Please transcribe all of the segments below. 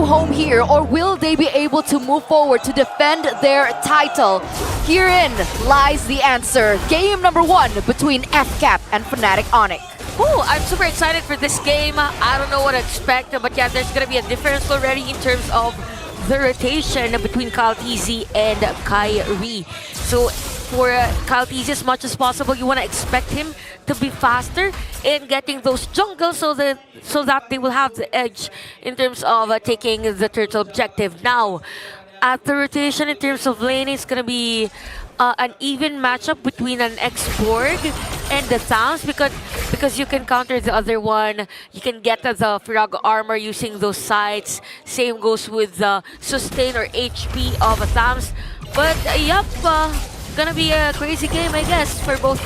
home here, or will they be able to move forward to defend their title? Herein lies the answer. Game number 1 between FCAP and FANATIC ONIC. Ooh, I'm super excited for this game. I don't know what to expect, but yeah, there's gonna be a difference already in terms of the rotation between Kaltizi and Kyrie. So for Kaltizi, as much as possible, you want to expect him to be faster in getting those jungles so that they will have the edge in terms of taking the turtle objective. Now, at the rotation in terms of lane, it's gonna be an even matchup between an X-Borg and the Thames because you can counter the other one. You can get the frog armor using those sights. Same goes with the sustain or HP of a Thames. But yep, gonna be a crazy game, I guess, for both.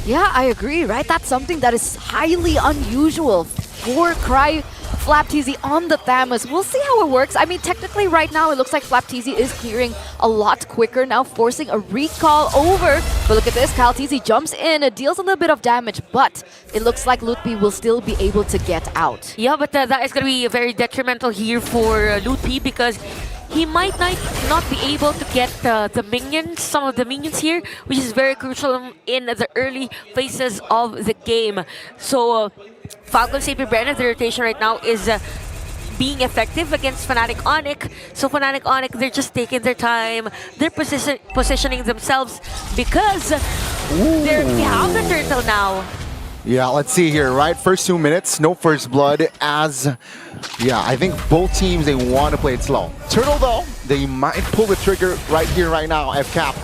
Yeah, I agree, right? That's something that is highly unusual for FlapTZ on the Thamus. We'll see how it works. I mean, technically right now, it looks like FlapTZ is clearing a lot quicker now, forcing a recall over. But look at this, KalTZ jumps in, deals a little bit of damage, but it looks like Lutpi will still be able to get out. Yeah, but that is going to be very detrimental here for Lutpi because he might not be able to get the minions, some of the minions here, which is very crucial in the early phases of the game. So, FALCON's APBREN, the rotation right now is being effective against FANATIC ONIC. So FANATIC ONIC, they're just taking their time. They're positioning themselves because they have the turtle now. Yeah, let's see here, right? First 2 minutes, no first blood as, yeah, I think both teams, they want to play it slow. Turtle, though, they might pull the trigger right here, right now, FCAP.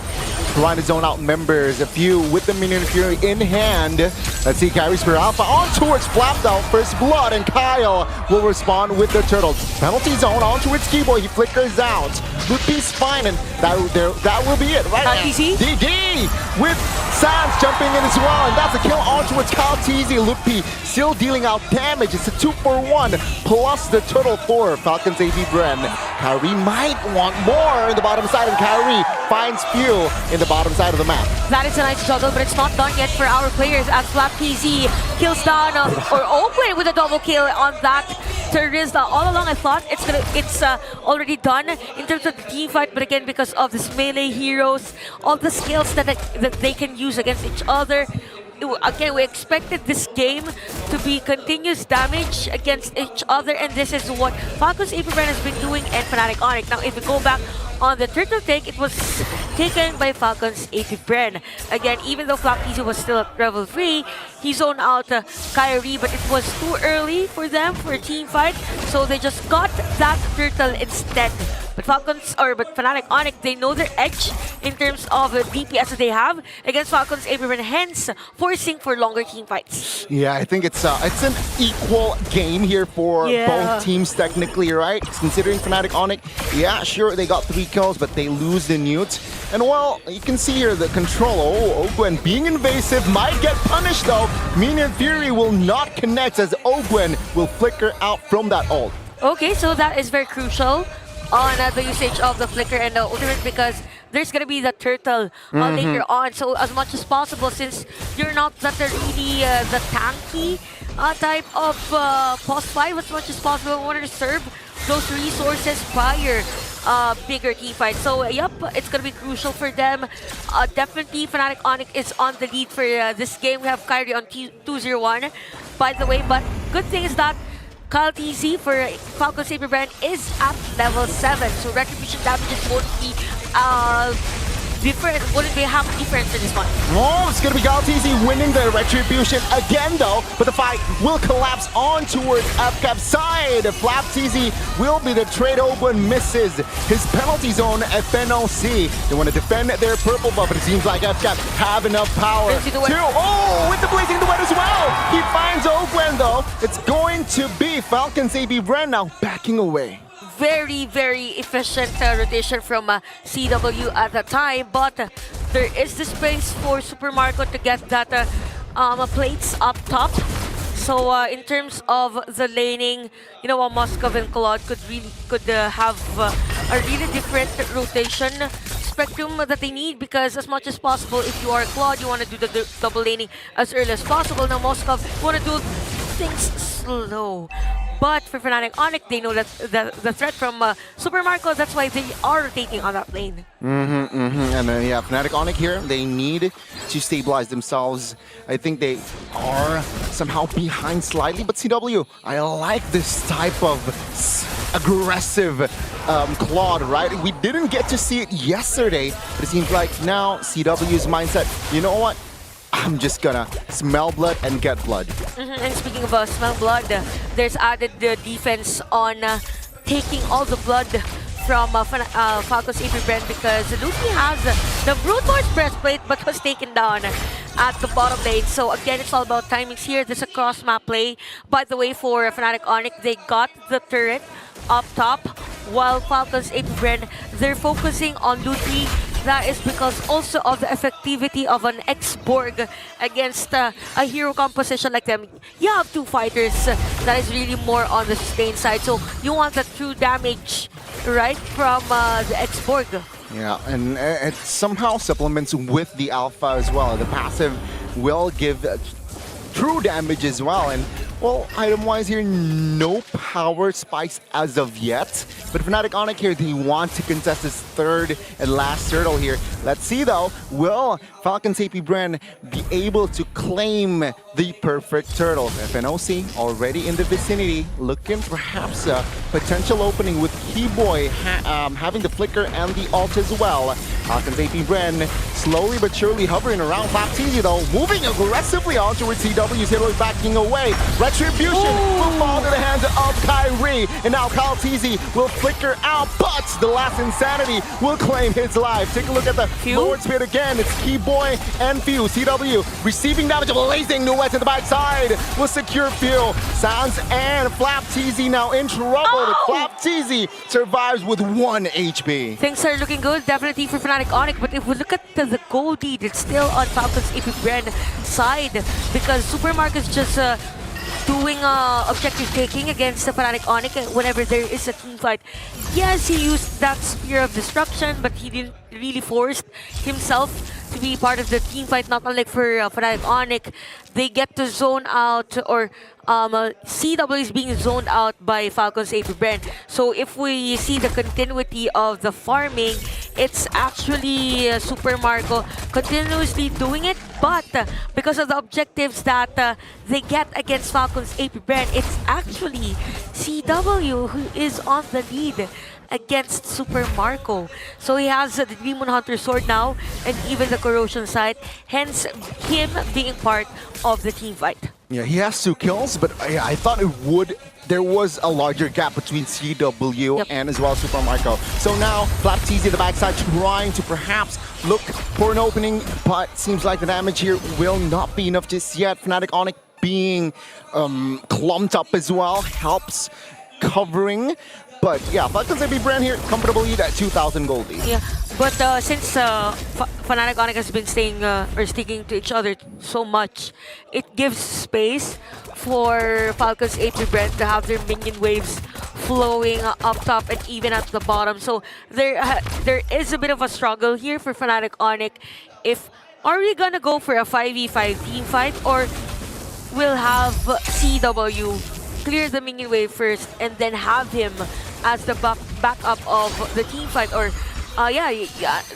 Trying to zone out members, a few with the Minion Fury in hand. Let's see Kyrie Spear Alpha on towards Flapped out, first blood, and Kyle will respond with the turtle. Penalty zone on towards Skiboy, he flickers out. Lutpi's fine, and that will be it, right? KalTZ? DD with Sans jumping in as well, and that's a kill on towards KalTZ. Lutpi still dealing out damage. It's a 2-for-1 plus the turtle for FALCON's APBREN. Kyrie might want more in the bottom side, and Kyrie finds fuel in the bottom side of the map. That is a nice juggle, but it's not done yet for our players as FlapTZ kills down or open with a double kill on that Terizla. All along I thought it's already done in terms of the team fight, but again, because of this melee heroes, all the skills that they can use against each other, again, we expected this game to be continuous damage against each other, and this is what FALCON's APBREN has been doing and FANATIC ONIC. Now, if we go back on the turtle take, it was taken by FALCON's APBREN. Again, even though FlapTZ was still at level 3, he zoned out Kyrie, but it was too early for them for a team fight, so they just got that turtle instead. But FANATIC ONIC, they know their edge in terms of DPS that they have against FALCON's APBREN, hence forcing for longer team fights. Yeah, I think it's an equal game here for both teams technically, right? Considering FANATIC ONIC, yeah, sure, they got 3 kills, but they lose the newt. And well, you can see here the control. Oh, Ogwen being invasive might get punished though. Minion Fury will not connect as Ogwen will flicker out from that ult. Okay, so that is very crucial on the usage of the flicker and the ultimate because there's gonna be the turtle later on. So as much as possible, since you're not that really the tanky type of post 5, as much as possible, we want to serve those resources prior bigger team fight. So yep, it's gonna be crucial for them. Definitely FANATIC ONIC is on the lead for this game. We have Kyrie on 2-0-1, by the way, but good thing is that KalTZ for FALCON's APBREN is at level 7, so retribution damages won't be different. Wouldn't be have a difference in this one. Oh, it's gonna be KalTZ winning the retribution again though, but the fight will collapse on towards FCAP's side. FlapTZ will be the trade. Ogwen misses his penalty zone FNOC. They want to defend their purple buff, but it seems like FCAP have enough power to, with the Blazing Duet as well. He finds Ogwen though. It's going to be FALCON's APBREN now backing away. Very, very efficient rotation from CW at the time, but there is the space for Super Marco to get that plates up top. So in terms of the laning, you know, Moskov and Claude could have a really different rotation spectrum that they need, because as much as possible, if you are Claude, you want to do the double laning as early as possible. Now Moskov, you want to do things slow. But for Fnatic ONIC, they know that the threat from Super Marco, that's why they are rotating on that lane. And then, yeah, Fnatic ONIC here, they need to stabilize themselves. I think they are somehow behind slightly, but CW, I like this type of aggressive Claude, right? We didn't get to see it yesterday, but it seems like now CW's mindset, you know what? I'm just gonna smell blood and get blood. And speaking of smell blood, there's added defense on taking all the blood from FALCON's APBREN because Luffy has the Brute Force breastplate but was taken down at the bottom lane. So again, it's all about timings here. There's a cross-map play. By the way, for Fnatic ONIC, they got the turret up top while FALCON's APBREN, they're focusing on Luffy. That is because also of the effectivity of an X-Borg against a hero composition like them. You have two fighters that is really more on the sustain side. So you want that true damage, right, from the X-Borg. Yeah, and it somehow supplements with the alpha as well. The passive will give true damage as well. And well, item-wise here, no power spikes as of yet. But Fnatic ONIC here, they want to contest this third and last turtle here. Let's see though, will FALCON's APBREN be able to claim the perfect turtle? FNOC already in the vicinity, looking perhaps a potential opening with Keyboy having the flicker and the ult as well. FALCON's APBREN slowly but surely hovering around FAPTZ though, moving aggressively on towards CW's hero, backing away. Retribution will fall to the hands of Kyrie, and now FAPTZ will flicker out, but the last insanity will claim his life. Take a look at the Lord Spear again. It's Keyboy and Few. CW receiving damage, blazing Nuet to the backside will secure Few. Sans and FAPTZ now in trouble. FAPTZ survives with 1 HP. Things are looking good, definitely for Fnatic ONIC, but if we look at the goal lead, it's still on FALCON's APBREN side because Super Mark is just doing objective taking against the Fnatic ONIC whenever there is a team fight. Yes, he used that Spear of Destruction, but he didn't really force himself to be part of the team fight, not unlike for Fnatic ONIC. They get to zone out, or CW is being zoned out by FALCON's APBREN. So if we see the continuity of the farming, it's actually Super Marco continuously doing it, but because of the objectives that they get against FALCON's APBREN, it's actually CW who is on the lead against Super Marco. So he has the Demon Hunter sword now and even the Corrosion sight, hence him being part of the team fight. Yeah, he has 2 kills, but I thought there was a larger gap between CW and as well Super Marco. So now FAPTZ at the backside trying to perhaps look for an opening, but seems like the damage here will not be enough just yet. Fnatic ONIC being clumped up as well helps covering. But yeah, FALCON's APBREN here, comfortable lead at 2,000 gold lead. Yeah, but since Fnatic ONIC has been staying or sticking to each other so much, it gives space for FALCON's APBREN to have their minion waves flowing up top and even at the bottom. So there is a bit of a struggle here for Fnatic ONIC. Are we gonna go for a 5v5 team fight, or we'll have CW clear the minion wave first and then have him as the backup of the team fight, or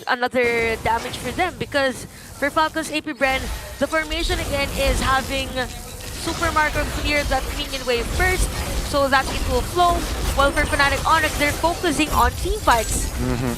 another damage for them? Because for FALCON's APBREN, the formation again is having Super Marco clear that minion wave first so that it will flow, while for Fnatic ONIC, they're focusing on team fights.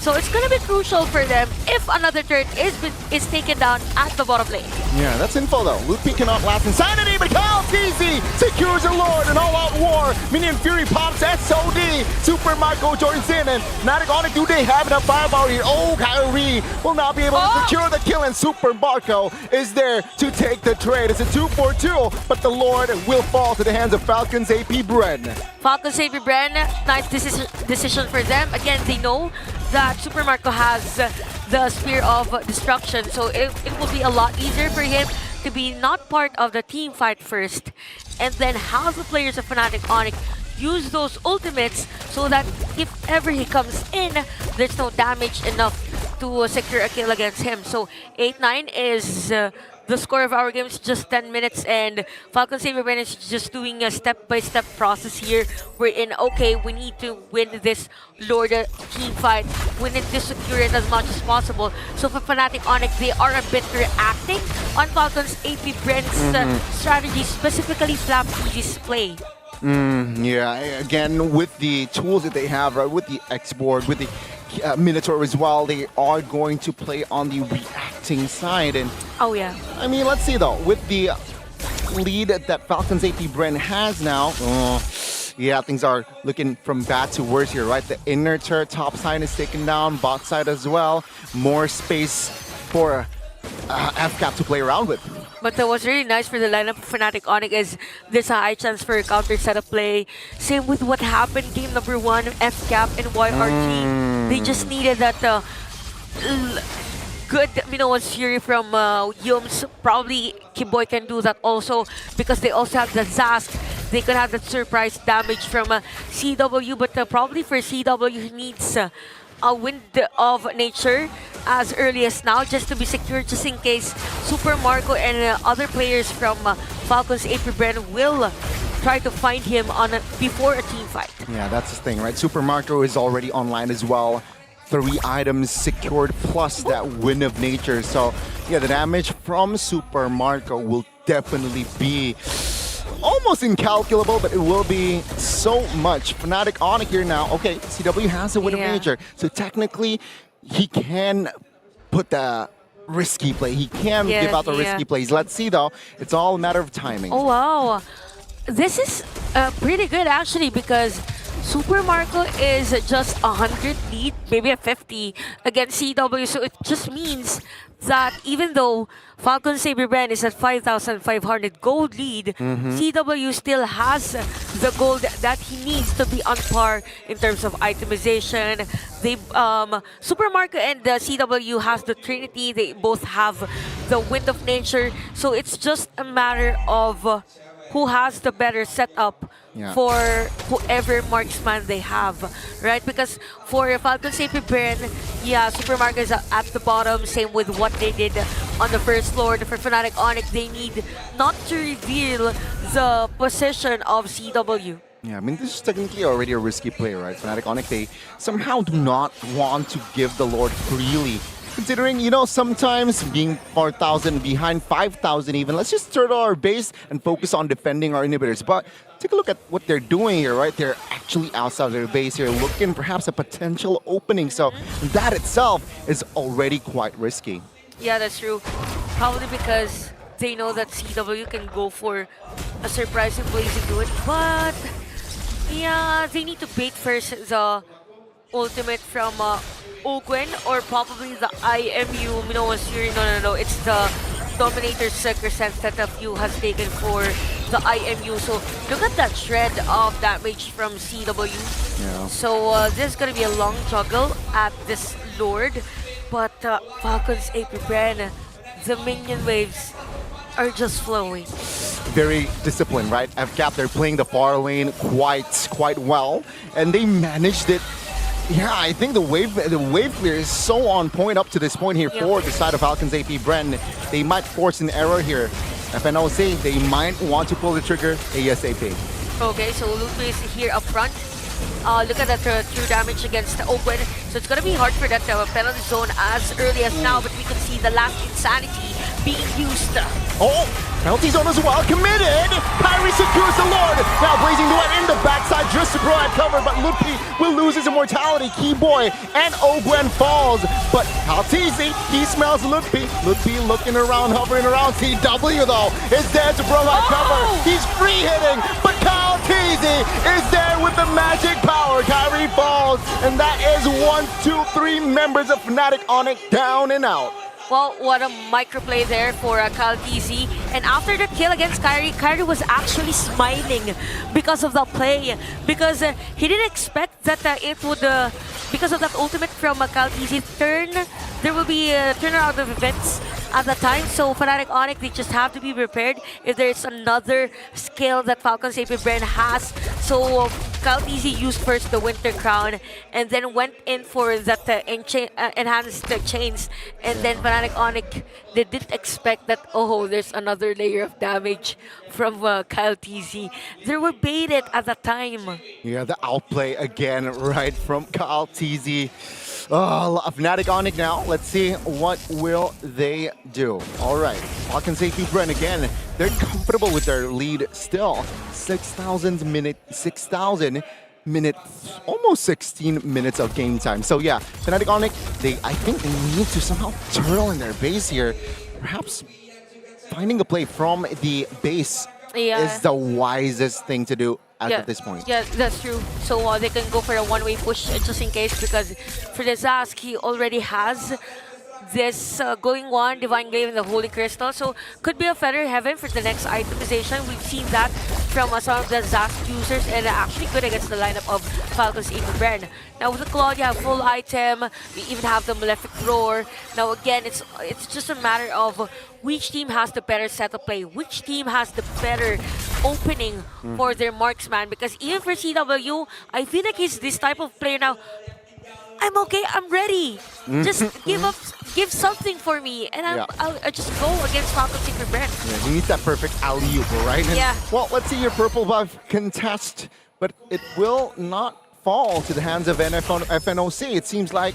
So it's gonna be crucial for them if another turret is taken down at the bottom lane. Yeah, that's info though. Luffy cannot last insanity, but FAPTZ secures a Lord, an all-out war. Minion Fury pops SOD. Super Marco joins in, and Fnatic ONIC, do they have enough firepower here? Oh, Kyrie will not be able to secure the kill, and Super Marco is there to take the trade. It's a 2-4-2, but the Lord will fall to the hands of FALCON's APBREN. FALCON's APBREN, nice decision for them. Again, they know that Super Marco has the Spear of Destruction, so it will be a lot easier for him to be not part of the team fight first, and then have the players of Fnatic ONIC use those ultimates so that if ever he comes in, there's no damage enough to secure a kill against him. So 8-9 is the score of our game. Is just 10 minutes, and FALCON APBREN is just doing a step-by-step process here. We're in, okay, we need to win this Lord team fight. We need to secure it as much as possible. So for FANATIC ONIC, they are a bit reacting on FALCON's APBREN's strategy, specifically FLAPTZ's play. Yeah, again, with the tools that they have, right, with the X-Board, with the Minotaur as well, they are going to play on the reacting side. And oh yeah, I mean, let's see though, with the lead that FALCON's APBREN has now, yeah, things are looking from bad to worse here, right? The inner turret top side is taken down, bot side as well. More space for FCAP to play around with. but what's really nice for the lineup of FANATIC ONIC is there's a high chance for a counter setup play. Same with what happened game number 1, FCAP and YRG. They just needed that good Minoan's Fury from Yums. Probably Kiboy can do that also because they also have the Zask. They could have that surprise damage from CW, but probably for CW he needs a Wind of Nature as early as now, just to be secure, just in case Super Marco and other players from FALCON's APBREN will try to find him before a team fight. Yeah, that's the thing, right? Super Marco is already online as well. 3 items secured plus that Wind of Nature. So yeah, the damage from Super Marco will definitely be almost incalculable, but it will be so much. FANATIC ONIC here now. Okay, CW has a Wind of Nature, so technically he can put the risky play. He can give out the risky plays. Let's see though. It's all a matter of timing. Oh wow, this is pretty good actually, because Super Marco is just 100 lead, maybe a 50 against CW. So it just means that even though FALCON's APBREN is at 5,500 gold lead, CW still has the gold that he needs to be on par in terms of itemization. They, Super Marco and the CW has the Trinity. They both have the Wind of Nature. So it's just a matter of who has the better setup for whoever marksman they have, right? Because for FALCON's APBREN, yeah, Super Marco is at the bottom, same with what they did on the first floor. For FANATIC ONIC, they need not to reveal the position of CW. Yeah, I mean, this is technically already a risky play, right? FANATIC ONIC, they somehow do not want to give the Lord freely. Considering, you know, sometimes being 4,000 behind 5,000 even, let's just turtle our base and focus on defending our inhibitors. But take a look at what they're doing here, right? They're actually outside their base here, looking perhaps a potential opening. So that itself is already quite risky. Yeah, that's true. Probably because they know that CW can go for a surprising place to do it. But yeah, they need to bait first the ultimate from Ogwen, or probably the IMU Minoan's Fury. No, it's the Dominator's Crescent that a few has taken for the IMU. So look at that shred of damage from CW. Yeah. So this is gonna be a long juggle at this Lord, but FALCON's APBREN, the minion waves are just flowing. Very disciplined, right? FCAP, they're playing the far lane quite well, and they managed it. Yeah, I think the wave clear is so on point up to this point here for the side of FALCON's APBREN. They might force an error here. FNOC, they might want to pull the trigger ASAP. Okay, so Lupe is here up front. Look at that true damage against Ogwen. So it's gonna be hard for that penalty zone as early as now, but we can see the last insanity being used. Oh, penalty zone as well, committed! Kyrie secures the Lord! Now Blazing Duet in the backside just to provide cover, but Lupi will lose his immortality. Keyboy and Ogwen falls, but FALCON, he smells Lupi. Lupi looking around, hovering around. CW though is there to provide cover. He's free hitting, but FALCON is there with the magic power. Kyrie falls, and that is 1, 2, 3 members of FANATIC ONIC down and out. Well, what a microplay there for FALCON. And after the kill against Kyrie, Kyrie was actually smiling because of the play. Because he didn't expect that it would, because of that ultimate from FALCON, there will be a turnaround of events at the time. So FANATIC ONIC, they just have to be prepared if there is another skill that FALCON's APBREN has. So Scout Easy used first the Winter Crown and then went in for that enhanced chains, and then Fnatic ONIC, they didn't expect that, oh, there's another layer of damage from Kyle TZ. They were baited at the time. Yeah, the outplay again, right, from Kyle TZ. Oh, Fnatic ONIC now. Let's see what will they do. All right, FALCON APBREN again. They're comfortable with their lead still. 6,000 minutes, almost 16 minutes of game time. So yeah, Fnatic ONIC, I think they need to somehow turtle in their base here. Perhaps finding a play from the base is the wisest thing to do at this point. Yeah, that's true. So they can go for a one-way push just in case, because for the Zask, he already has this going on, Divine Glaive and the Holy Crystal. So could be a feather heaven for the next itemization. We've seen that from some of the Zask users, and actually good against the lineup of FALCON's APBREN. Now with the Claude, you have full item. You even have the Malefic Roar. Now again, it's just a matter of which team has the better setup play, which team has the better opening for their marksman. Because even for CW, I feel like he's this type of player now. I'm okay, I'm ready. Just give something for me, and I'll just go against FALCON's APBREN. Yeah, he needs that perfect alley-oop, right? And, yeah. Well, let's see your purple buff contest, but it will not fall to the hands of FNOC. It seems like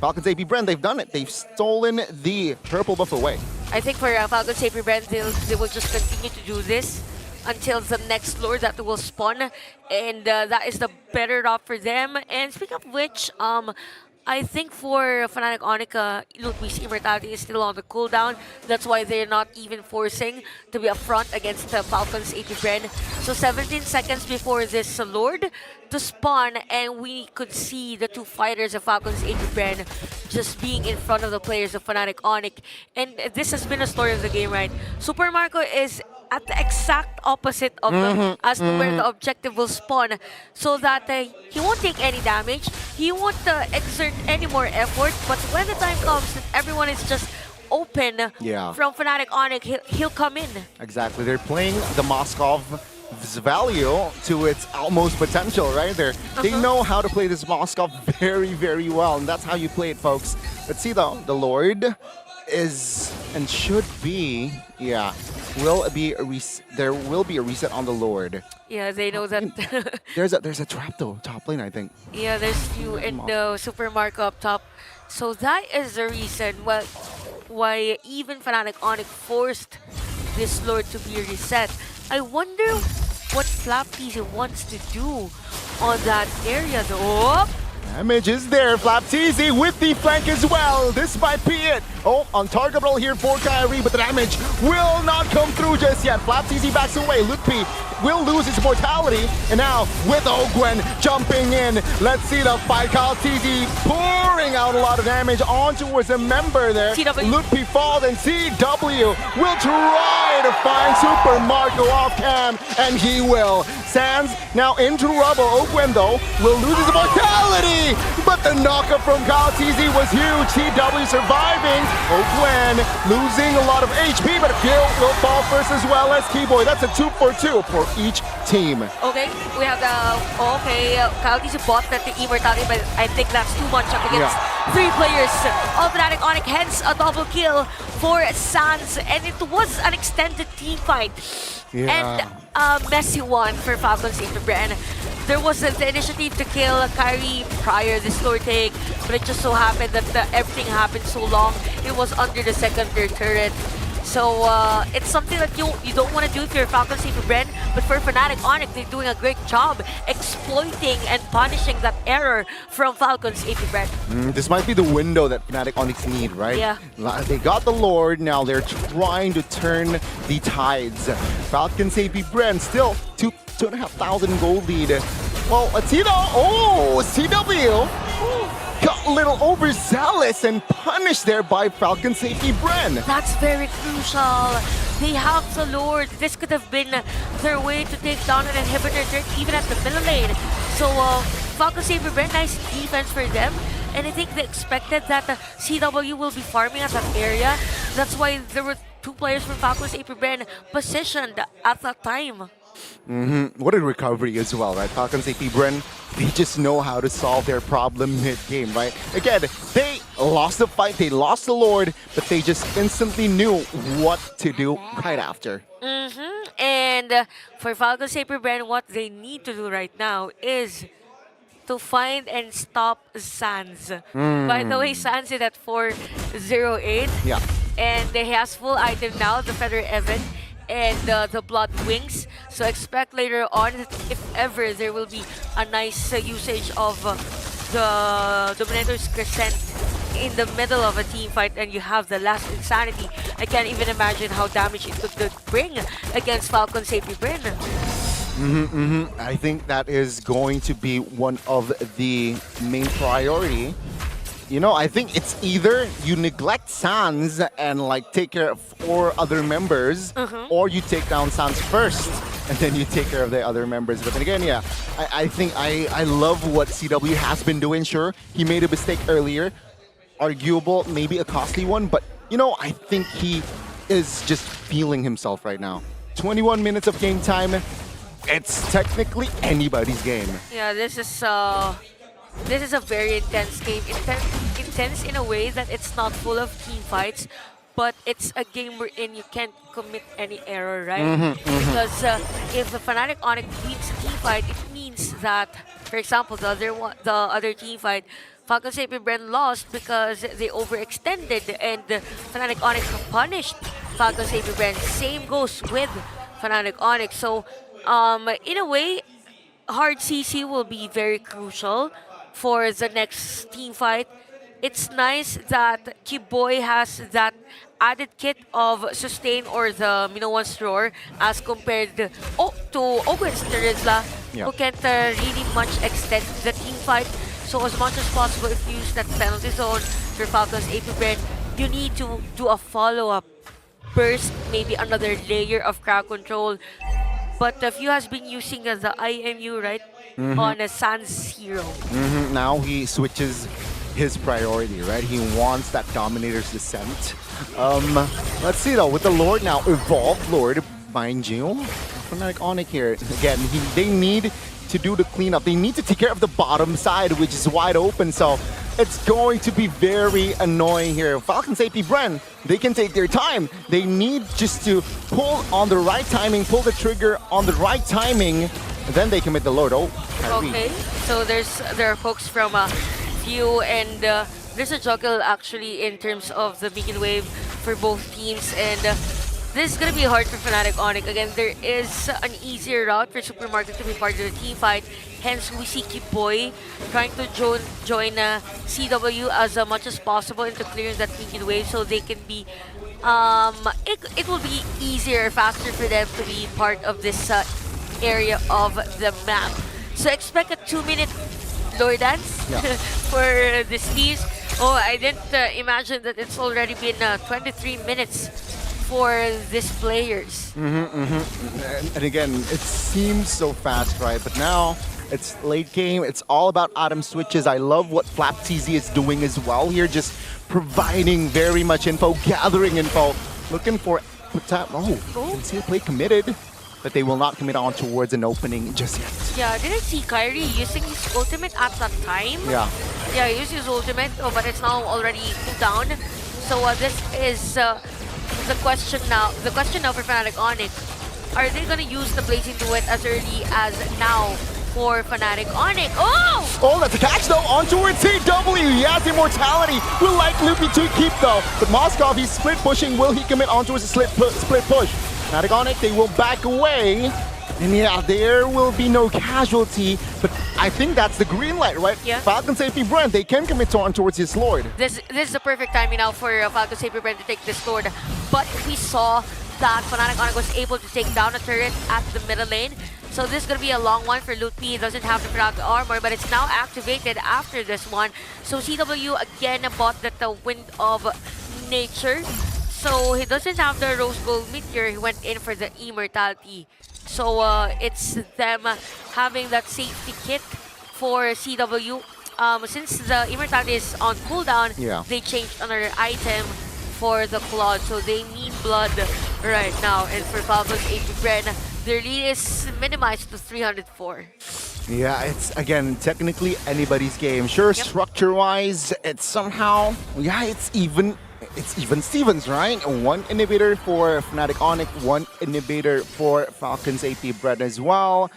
FALCON's APBREN, they've done it. They've stolen the purple buff away. I think for FALCON's APBREN, they will just continue to do this until the next lord that will spawn, and that is the better route for them. And speaking of which, I think for Fnatic ONIC, Ludwig's Immortality is still on the cooldown. That's why they're not even forcing to be upfront against FALCON's APBREN. So 17 seconds before this lord to spawn, and we could see the two fighters of FALCON's APBREN just being in front of the players of Fnatic ONIC. And this has been a story of the game, right? Super Marco is at the exact opposite of them as to where the objective will spawn, so that he won't take any damage, he won't exert any more effort, but when the time comes that everyone is just open from Fnatic ONIC, he'll come in. Exactly, they're playing the Moscov's value to its utmost potential, right? They know how to play this Moskov very, very well, and that's how you play it, folks. But see though, the Lord is and should be, there will be a reset on the Lord. Yeah, they know that. there's a trap though, top lane, I think. Yeah, there's you and the Super Marco up top. So that is the reason why even Fnatic ONIC forced this Lord to be reset. I wonder what FlapTZ wants to do on that area though. Damage is there, FlapTZ with the flank as well. This might be it. Oh, on target roll here for Kyrie, but the damage will not come through just yet. FlapTZ backs away. Ludwig will lose his mortality. And now with Ogwen jumping in, let's see the fight. Kyle TZ pouring out a lot of damage onto his member there. Ludwig falls, and CW will try to find Super Marco off cam, and he will. Sands now into rubble. Ogwen though will lose his mortality, but the knockup from Kyle TZ was huge. CW surviving. Ogwen losing a lot of HP, but Gil will fall first as well as Keyboy. That's a 2 for 2 for each team. Okay, we have the Kyle TZ bought that the Immortality, but I think that's too much up against 3 players of Fnatic ONIC. Hence a double kill for Sans, and it was an extended team fight. And a messy one for FALCON's APBREN. There was the initiative to kill Kyrie prior this lord take, but it just so happened that everything happened so long. It was under the secondary turret. So it's something that you don't want to do if you're FALCON's APBREN, but for Fnatic ONIC, they're doing a great job exploiting and punishing that error from FALCON's APBREN. This might be the window that Fnatic ONIC need, right? Yeah. They got the Lord, now they're trying to turn the tides. FALCON's APBREN still 2,500 gold lead. Well, let's see though. Oh, CW got a little overzealous and punished there by FALCON's APBREN. That's very crucial. They have the Lord. This could have been their way to take down an inhibitor even at the middle lane. So FALCON's APBREN, nice defense for them. And I think they expected that CW will be farming at that area. That's why there were 2 players from FALCON's APBREN positioned at that time. What a recovery as well, right? Falcons APBREN, they just know how to solve their problem mid-game, right? Again, they lost the fight, they lost the Lord, but they just instantly knew what to do right after. And for Falcon APBREN, what they need to do right now is to find and stop Sans. By the way, Sans is at 408. Yeah. And he has full item now, the Feather Evan and the Blood Wings. So expect later on, if ever, there will be a nice usage of the Dominator's Crescent in the middle of a team fight, and you have the last Insanity. I can't even imagine how damage it could bring against Falcon APBREN. I think that is going to be one of the main priority. You know, I think it's either you neglect Sans and like take care of 4 other members, or you take down Sans first and then you take care of the other members. But then again, yeah, I think I love what CW has been doing. Sure, he made a mistake earlier, arguable, maybe a costly one, but you know, I think he is just feeling himself right now. 21 minutes of game time. It's technically anybody's game. Yeah, this is a very intense game. Intense in a way that it's not full of team fights, but it's a game wherein you can't commit any error, right? Because if the Fnatic ONIC wins a team fight, it means that, for example, the other team fight, Falcon APBREN lost because they overextended and Fnatic ONIC punished Falcon APBREN. Same goes with Fnatic ONIC. So, in a way, hard CC will be very crucial for the next team fight. It's nice that Kiboy has that added kit of sustain or the Minowan's Roar as compared to Ogwen's Terizla, who can't really much extend the team fight. So as much as possible, if you use that penalty zone for Falcon's APBREN, you need to do a follow-up burst, maybe another layer of crowd control. But a few has been using the IMU, right, on a Sans hero. Now he switches his priority, right? He wants that Dominator's Descent. Let's see though, with the Lord now, Evolved Lord, mind you. Fnatic ONIC here, again, they need to do the cleanup. They need to take care of the bottom side, which is wide open, so it's going to be very annoying here. Falcons APBREN, they can take their time. They need just to pull on the right timing, pull the trigger on the right timing, then they commit the Lord. Oh, Kyrie. Okay, so there are folks from View, and there's a juggle actually in terms of the beacon wave for both teams, and this is going to be hard for Fnatic ONIC. Again, there is an easier route for Supermarket to be part of the team fight. Hence, we see Kiboy trying to join CW as much as possible into clearing that beacon wave, so they can be... it will be easier, faster for them to be part of this area of the map. So expect a 2-minute Lord Dance for the Steves. Oh, I didn't imagine that it's already been 23 minutes for these players. And again, it seems so fast, right? But now it's late game. It's all about item switches. I love what FlapTZ is doing as well here, just providing very much info, gathering info, looking for... Conceal play committed, but they will not commit on towards an opening just yet. Yeah, didn't see Kyrie using his ultimate at that time. Yeah, he used his ultimate, but it's now already cooled down. So this is the question now. The question now for Fnatic ONIC: are they gonna use the Blazing Duet as early as now for Fnatic ONIC? Oh, that's a catch though on towards CW. He has immortality. Will likely be to keep though. But Moskov, he's split pushing. Will he commit on towards a split push? Fnatic ONIC, they will back away. And yeah, there will be no casualty, but I think that's the green light, right? Yeah. Falcons APBREN, they can commit on towards his Lord. This is the perfect timing now for Falcons APBREN to take this Lord. But we saw that Fnatic ONIC was able to take down a turret at the middle lane. So this is going to be a long one for Lutpi. He doesn't have the proud armor, but it's now activated after this one. So CW again bought the Wind of Nature. So he doesn't have the Rose Gold Meteor. He went in for the Immortality. So it's them having that safety kit for CW. Since the Immortality is on cooldown, they changed another item for the Claude. So they need blood right now. And for Falcons APBREN, Their lead is minimized to 304. Yeah, it's again technically anybody's game. Sure, Yep. structure-wise, it's somehow it's even. It's even Stevens, right? One inhibitor for Fnatic ONIC, one inhibitor for Falcon's APBREN as well.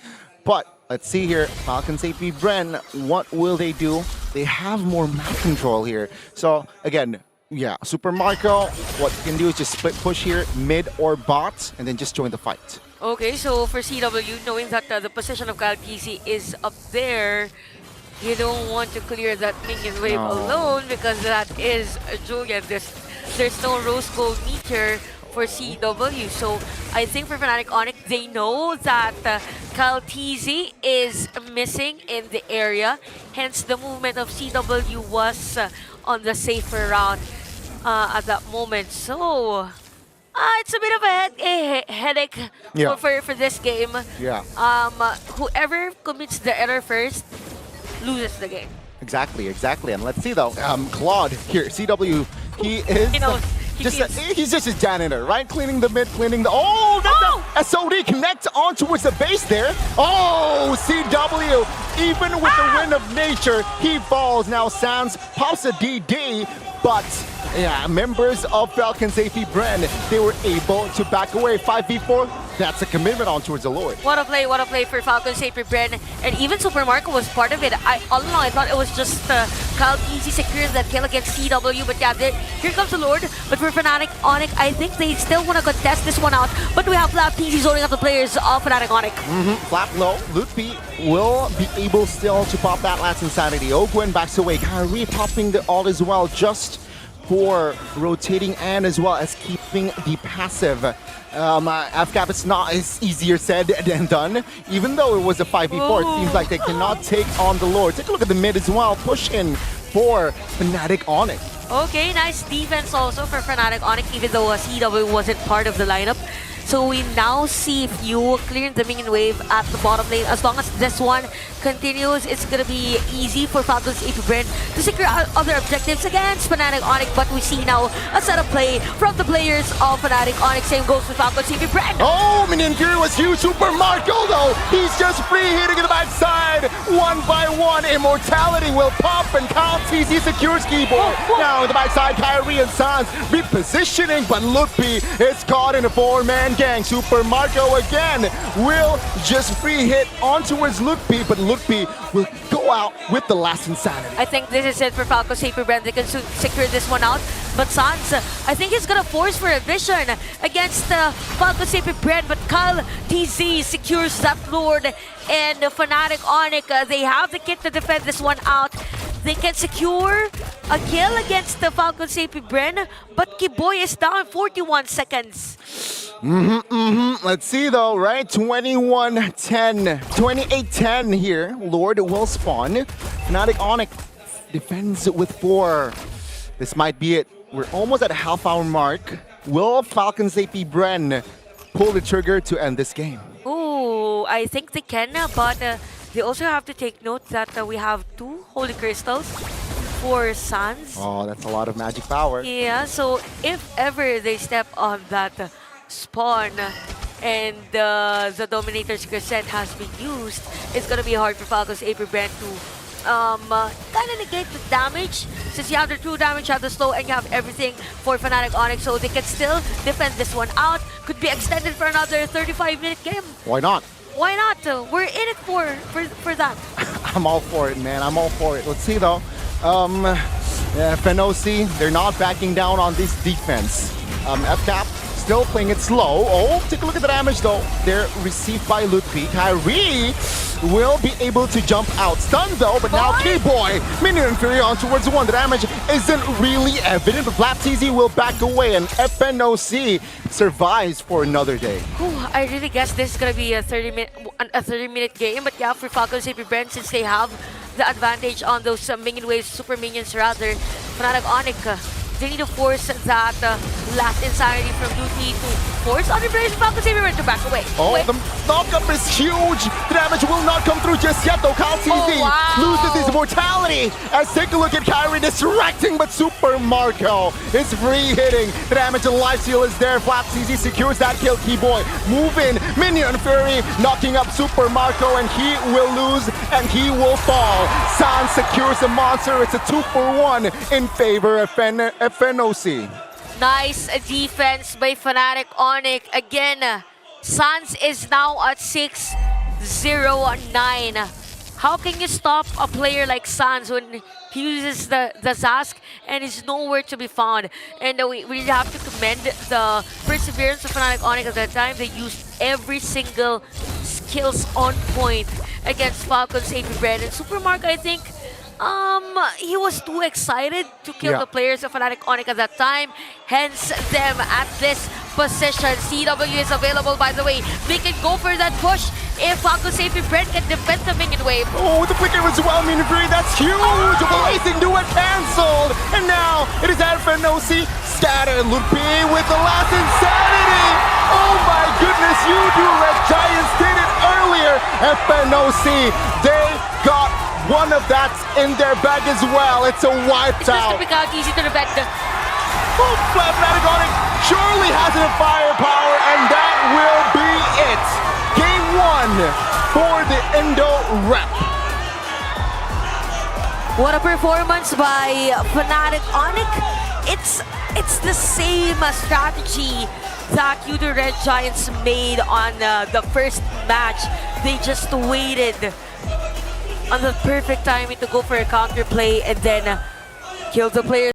But let's see here, Falcon's APBREN, what will they do? They have more map control here. So again, yeah, Super Marco, what you can do is just split push here, mid or bot, and then just join the fight. Okay, so for CW, knowing that the position of Galtizi is up there, you don't want to clear that minion wave No. alone because that is Julian. There's no rose gold meter for CW. So I think for Fnatic ONIC, they know that Galtizi is missing in the area. Hence, the movement of CW was on the safer route at that moment. So it's a bit of a headache Yeah. for this game. Yeah. Whoever commits the error first loses the game. Exactly. And let's see though, Claude here, CW, he is You know, he he's just a janitor, right? Cleaning the mid, cleaning the the SOD connect on towards the base there. Oh, CW, even with the wind of nature, he falls. Now Sans pops a DD, but yeah, members of Falcon's APBREN, they were able to back away 5v4. That's a commitment on towards the Lord. What a play for Falcon's APBREN. And even Super Marco was part of it. All along, I thought it was just Galtizi securing that kill against CW. But yeah, here comes the Lord. But for Fnatic ONIC, I think they still want to contest this one out. But we have FANATIC zoning up the players of Fnatic ONIC. Flap low, Lutpi will be able still to pop that last Insanity. Ogwen backs away, Kyrie popping the ult as well, just for rotating and as well as keeping the passive. FCAP, it's not as easier said than done. Even though it was a 5v4, it seems like they cannot take on the Lord. Take a look at the mid as well, push in for Fnatic ONIC. Okay, nice defense also for Fnatic ONIC, even though CW wasn't part of the lineup. So we now see if you clear the minion wave at the bottom lane. As long as this one continues, it's going to be easy for Falcon's APBREN to secure other objectives against Fnatic ONIC. But we see now a setup play from the players of Fnatic ONIC. Same goes with Falcon's APBREN. Oh, minion fury was huge. Super Marco though, he's just free hitting the backside. One by one, immortality will pop and Galtizi secures keyboard. Now in the backside, Kyrie and Sans repositioning, but Lutpi is caught in a four-man gang. Super Marco again will just free hit on towards Lutpi, but Lutpi will go out with the last Insanity. I think this is it for Falcon's APBREN. They can secure this one out. But Sans, I think he's gonna force for a vision against Falcon's APBREN, but Galtizi secures that Lord. And Fnatic ONIC, they have the kit to defend this one out. They can secure a kill against the Falcon's APBREN, but Kiboy is down 41 seconds. Let's see though, right? 21-10, 28-10 here. Lord will spawn. Fnatic ONIC defends with 4. This might be it. We're almost at a half-hour mark. Will Falcon's APBREN pull the trigger to end this game? Ooh, I think they can, but they also have to take note that we have 2 Holy Crystals for Sans. Oh, that's a lot of magic power. Yeah, so if ever they step on that spawn and the Dominator's Crescent has been used, it's gonna be hard for Falcon's APBREN to kind of negate the damage, since you have the true damage, you have the slow, and you have everything for Fnatic ONIC, so they can still defend this one out. Could be extended for another 35-minute game. Why not? Why not? We're in it for that. I'm all for it, man. I'm all for it. Let's see though. FNOC, they're not backing down on this defense. FCAP still playing it slow. Oh, take a look at the damage though. They're received by Lutpi. Kyrie will be able to jump out. Stunned though, but now K-Boy, minion inferior on towards 1. The damage isn't really evident, but FANATIC will back away and FNOC survives for another day. Ooh, I really guess this is gonna be a 30-minute game, but yeah, for Falcon's APBREN, since they have the advantage on those minion waves, super minions rather, Fnatic ONIC They need to force that last insanity from Duty to force other players from FALCON Saber to back away. Oh, Wait. the knockup is huge. The damage will not come through just yet, though. CalCZ wow. loses his mortality. As take a look at Kyrie distracting, but Super Marco is free hitting. The damage and life steal is there. FALCON secures that kill. Keyboy move in. Minion Fury knocking up Super Marco, and he will lose and he will fall. Sans secures the monster. It's a 2-for-1 in favor of FNOC. Nice defense by Fnatic ONIC. Again, Sans is now at 6-0-9. How can you stop a player like Sans when he uses the Zask and is nowhere to be found? And we really have to commend the perseverance of Fnatic ONIC at that time. They used every single skills on point against FALCON's APBREN. And Super Mark, I think, he was too excited to kill the players of Fnatic ONIC at that time, hence them at this position. CW is available, by the way. They can go for that push if FALCON's APBREN can defend the minion wave. Oh, the flicker as well, Minion Fury, that's huge! Blazing duet cancelled! And now it is FNOC scattered. Lupi with the last insanity! Oh my goodness, you do Red Giants did it earlier! FNOC, they got one of that in their bag as well. It's a wiped It's just out. to pick out easy to defend. Oh, Fnatic ONIC surely has enough firepower, and that will be it. Game 1 for the INDO rep. What a performance by Fnatic ONIC. It's the same strategy that the Red Giants made on the first match. They just waited on the perfect timing to go for a counter play and then kill the players.